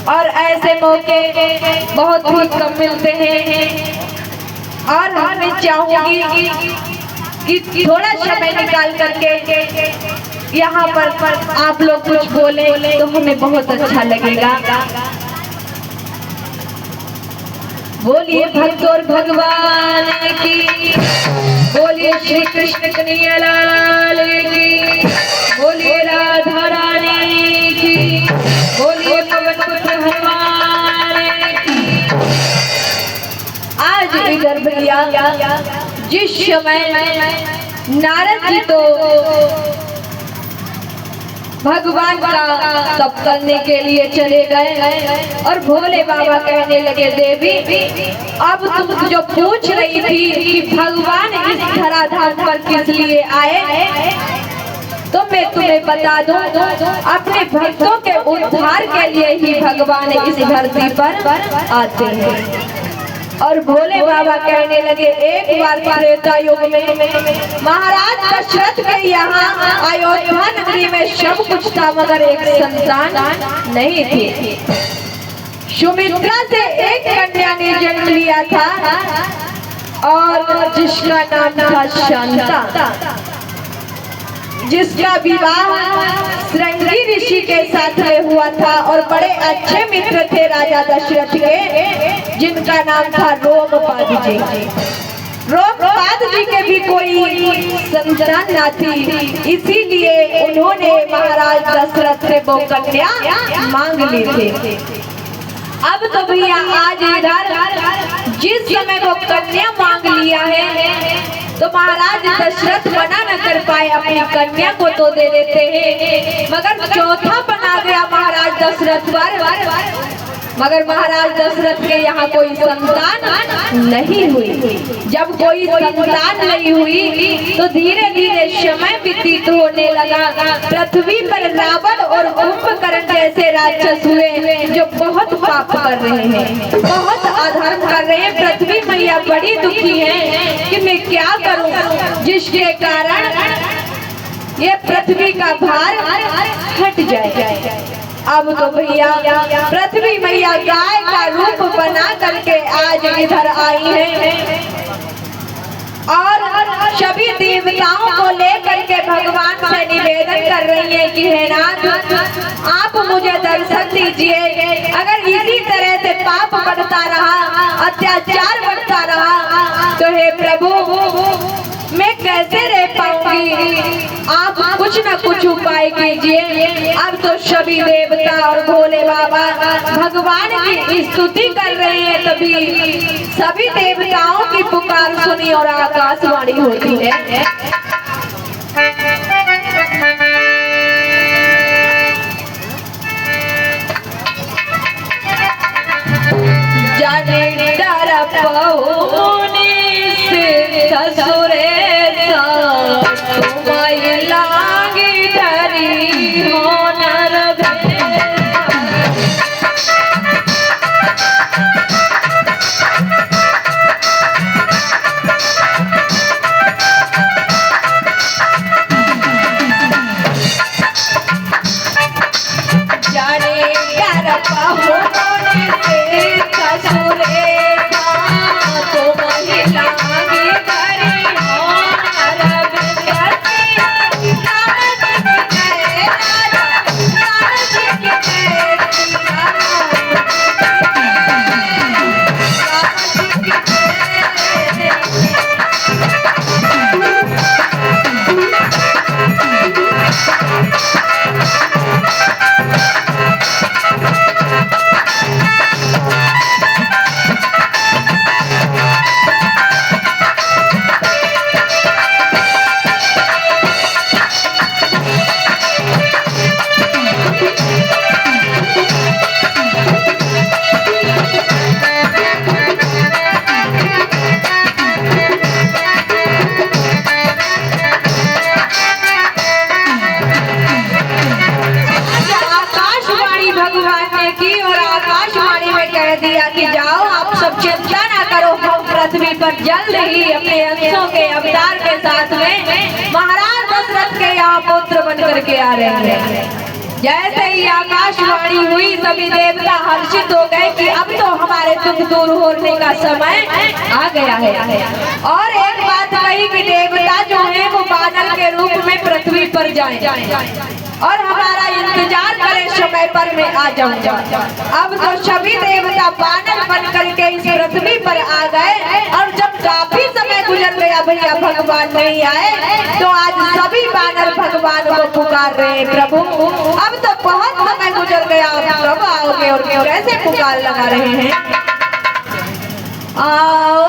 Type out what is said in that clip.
और ऐसे मौके बहुत ही कम मिलते हैं और मैं चाहूंगी कि थोड़ा समय निकाल करके यहाँ पर आप लोग कुछ बोले तो हमें बहुत अच्छा लगेगा। बोलिए भक्त और भगवान की, बोलिए श्री कृष्ण कन्हैया लाल की, बोलिए राधा रानी की, बोलिए पवन पुत्र हनुमान की। आज इधर भैया जिस समय नारद जी तो भगवान का तप करने के लिए चले गए और भोले बाबा कहने लगे देवी अब तुम जो पूछ रही थी कि भगवान इस धराधाम पर किस लिए आए तो मैं तुम्हें बता दूं अपने भक्तों के उद्धार के लिए ही भगवान इस धरती पर आते हैं। और भोले बाबा कहने लगे एक बार त्रेता युग में महाराज दशरथ के यहाँ अयोध्या नगरी में सब कुछ था मगर एक संतान नहीं थी। सुमित्रा से एक कन्या ने जन्म लिया था और जिसका नाम था शांता, जिसका विवाह श्रृंगी ऋषि के साथ में हुआ था और बड़े अच्छे मित्र थे राजा दशरथ के जिनका नाम था रोमपाद जी। रोमपाद जी के भी कोई संतान न थी, इसीलिए उन्होंने महाराज दशरथ से वो कन्या मांग ली थी। अब तो भैया आज इधर जिस समय वो कन्या मांग लिया है तो महाराज दशरथ मना न कर पाए, अपनी कन्या को तो दे देते हैं मगर चौथा बना गया महाराज दशरथ पर। मगर महाराज दशरथ के यहाँ कोई संतान नहीं हुई। जब कोई संतान नहीं हुई तो धीरे धीरे समय व्यतीत होने लगा। पृथ्वी पर रावण और कुंभकर्ण जैसे राक्षस हुए जो बहुत पाप कर रहे हैं, बहुत अधर्म कर रहे हैं। पृथ्वी मैया बड़ी दुखी है कि मैं क्या करूं जिसके कारण ये पृथ्वी का भार हट जाए। अब तो भैया पृथ्वी मैया गाय का रूप बना करके आज इधर आई है और सभी देवताओं को लेकर के भगवान से निवेदन कर रही है कि हे नाथ आप मुझे दर्शन दीजिए। अगर इसी तरह से पाप बढ़ता रहा, अत्याचार बढ़ता रहा तो हे प्रभु मैं कैसे रह पाऊंगी, आप कुछ न कुछ उपाय कीजिए। अब तो सभी देवता और भोले बाबा भगवान की स्तुति कर रहे हैं, तभी सभी देवताओं की पुकार सुनी और आकाशवाणी होती है। जाने डर पौने से ससुरे पृथ्वी पर जल्द ही अपने अंशों के अवतार के साथ में महाराज दशरथ के यहाँ पुत्र बन करके आ रहे हैं। जैसे ही आकाशवाणी हुई सभी देवता हर्षित हो गए कि अब तो हमारे दुख दूर होने का समय आ गया है। और एक बात कही कि देवता जो है वो बादल के रूप में पृथ्वी पर जाएं और हमारा इंतजार करें, समय पर मैं आ जाऊंगा। अब तो सभी देवता बादल बन करके इस पृथ्वी पर आ गए और जब काफी समय गुजर गया भैया भगवान नहीं आए, तो आज सभी बानर भगवान को पुकार रहे हैं, प्रभु अब तो बहुत समय गुजर गया, कब आओगे और कैसे पुकार लगा रहे हैं। आओ